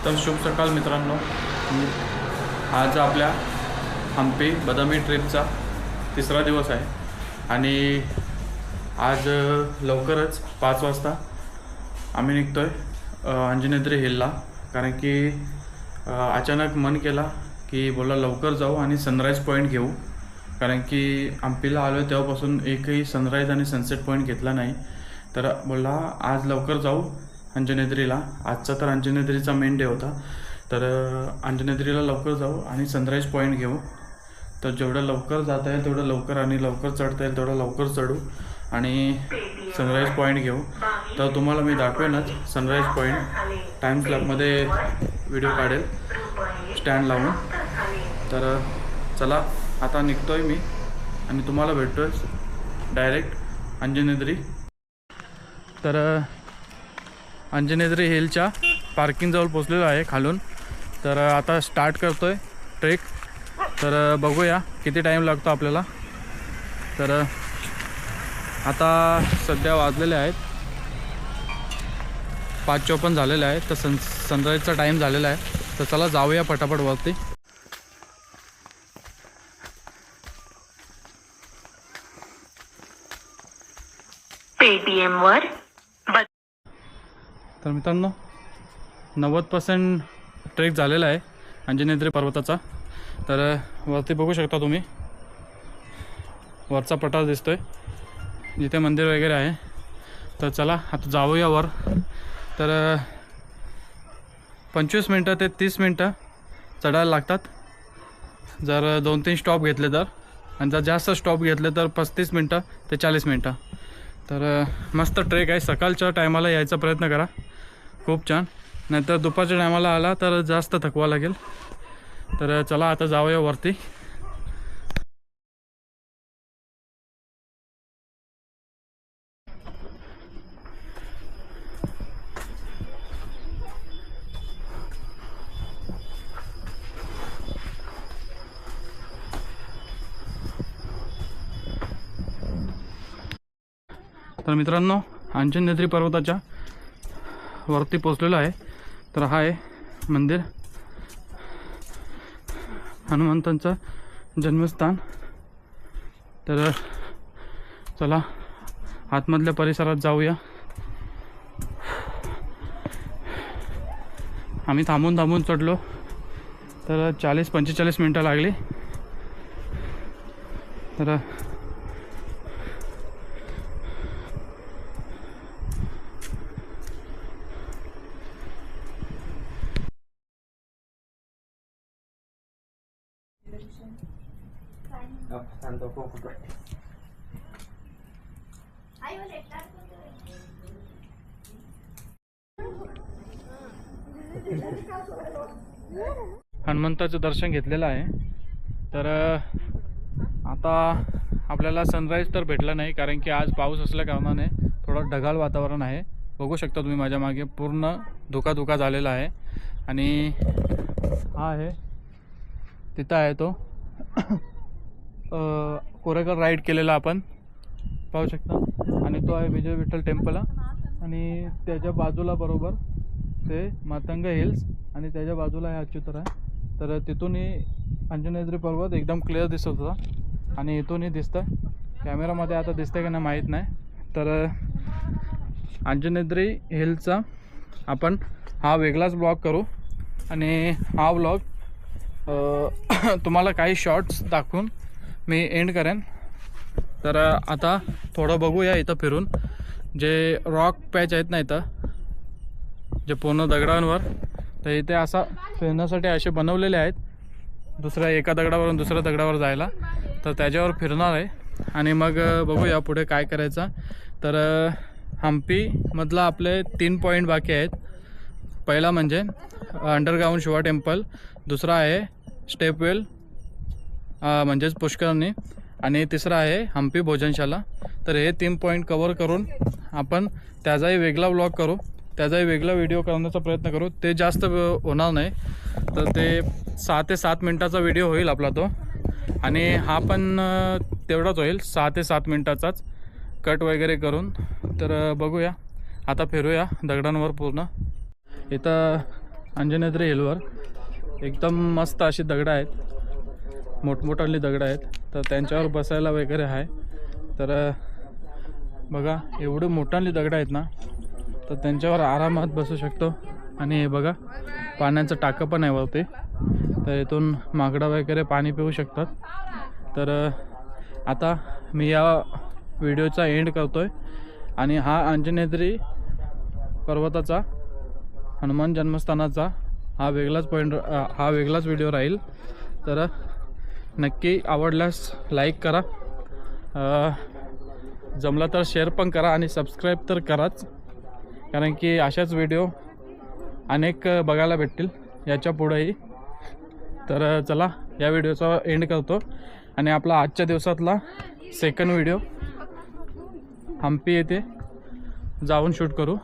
तर शुभ सकाळ मित्रांनो, आज आपल्या हम्पी बदामी ट्रिपचा तिसरा दिवस आहे आणि आज लवकरच 5 वाजता आम्ही निघतो आहे अंजनेद्री हिलला. कारण की अचानक मन केला की बोला लवकर जाऊ आणि सनराईज पॉईंट घेऊ. कारण की हम्पीला आलो आहे तेव्हापासून एकही सनराईज आणि सनसेट पॉईंट घेतला नाही. तर बोला आज लवकर जाऊ अंजनेद्रीला. आजचा तर अंजनेद्रीचा मेन डे होता. तर अंजनेद्रीला लवकर जाऊ आणि सनराईज पॉईंट घेऊ. तर जेवढं लवकर जाता येईल तेवढं लवकर आणि लवकर चढता येईल तेवढं लवकर चढू आणि सनराईज पॉईंट घेऊ. तर तुम्हाला मी दाखवेनच सनराईज पॉईंट. टाईम स्लॅबमध्ये व्हिडिओ काढेल स्टँड लावून. तर चला आता निघतो आहे मी आणि तुम्हाला भेटतो आहे डायरेक्ट अंजनेद्री. तर अंजनेद्री हिलच्या पार्किंगजवळ पोचलेलो आहे खालून. तर आता स्टार्ट करतो आहे ट्रेक. तर बघूया किती टाईम लागतो आपल्याला. तर आता सध्या वाजलेले आहेत 5:54 झालेले आहेत. तर सनराईजचा टाईम झालेला आहे. तर चला जाऊया पटापट वरती. पेटीएमवर तर मित्रांनो 90% ट्रेक झालेला आहे अंजनेद्री पर्वताचा. तर वरती बघू शकता तुम्ही, वरचा पठार दिसतोय जिथे मंदिर वगैरे आहे. तर चला आता जाऊया वर. तर 25 मिनटं ते 30 मिनटं चढायला लागतात जर 2-3 स्टॉप घेतले तर. आणि जर जास्त स्टॉप घेतले तर 35 मिनटं ते 40 मिनटं. तर मस्त ट्रेक आहे. सकाळच्या टायमाला यायचा प्रयत्न करा, खूप छान. नाहीतर दुपारच्या टायमाला आला तर जास्त थकवा लागेल. तर चला आता जाऊया वरती. तर मित्रांनो अंजनेद्री पर्वताच्या वरती पोचलेलो आहे. तर हा आहे मंदिर, हनुमंतांचं जन्मस्थान. तर चला आतमधल्या परिसरात जाऊया. आम्ही थांबून चढलो तर 40-45 मिनटं लागली. तर हनुमंताचं दर्शन घेतलेलं आहे. तर आता आपल्याला सनराईज तर भेटला नाही कारण की आज पाऊस असल्या कारणाने थोडं ढगाळ वातावरण आहे. बघू शकता तुम्ही माझ्या मागे पूर्ण धुका झालेला आहे. आणि हा आहे तिथं आहे तो कोरेगाव राईड केलेला आपण पाहू शकता. आणि तो आहे विजय विठ्ठल टेम्पल. आणि त्याच्या बाजूला बरोबर ते मातंग हिल्स आणि त्याच्या बाजूला हे अच्युतर आहे. तर तिथूनही अंजनेद्री पर्वत एकदम क्लिअर दिसत होता आणि इथूनही दिसतं. कॅमेरामध्ये आता दिसतंय का नाही माहीत नाही. तर अंजनेद्री हिलचा आपण हा वेगळाच ब्लॉग करू आणि हा ब्लॉग तुम्हाला काही शॉर्ट्स दाखवून मी एंड करेन. तर आता थोडं बघूया इथं फिरून. जे रॉक पॅच आहेत ना इथं, जे पूर्ण दगडांवर, तर इथे असा फिरण्यासाठी असे बनवलेले आहेत. दुसऱ्या एका दगडावरून दुसऱ्या दगडावर जायला. तर त्याच्यावर फिरणार आहे आणि मग बघूया पुढे काय करायचं. तर हम्पीमधला आपले 3 पॉईंट बाकी आहेत. पहिला म्हणजे अंडरग्राऊंड शिवा टेम्पल, दुसरा आहे स्टेपवेल म्हणजेच पुष्करणी, आणि तिसरा आहे हम्पी भोजनशाला. तर हे 3 पॉईंट कवर करून आपण त्याचाही वेगळा व्लॉग करू, त्याचाही वेगळा व्हिडिओ करण्याचा प्रयत्न करू. ते जास्त होणार नाही. तर ते 6 ते 7 मिनटाचा व्हिडिओ होईल आपला तो. आणि हा पण तेवढाच होईल 6 ते 7 मिनटाचाच कट वगैरे करून. तर बघूया आता फिरूया दगडांवर पूर्ण. इथं अंजनेत्री हिलवर एकदम मस्त अशी दगडं आहेत, मोठमोठाली दगडं आहेत, तर त्यांच्यावर बसायला वगैरे आहे. तर बघा एवढे मोठाली दगडं आहेत ना, तर त्यांच्यावर आरामात बसू शकतो. आणि हे बघा पाण्याचं टाकं पण आहे वरती, तर इथून माकडं वगैरे पाणी पिऊ शकतात. तर आता मी या व्हिडिओचा एंड करतो आहे. आणि हा अंजनेत्री पर्वताचा हनुमान जन्मस्थानाचा हा वेगळाच व्हिडिओ राहील. तर नक्की आवडल्यास लाईक करा, जमला तर शेअर पण करा आणि सबस्क्राईब तर कराच, कारण की अशाच व्हिडिओ अनेक बघायला भेटतील याच्या पुढेही. तर चला या व्हिडिओचा एंड करतो आणि आपला आजच्या दिवसातला सेकंड व्हिडिओ हम्पी येथे जाऊन शूट करू.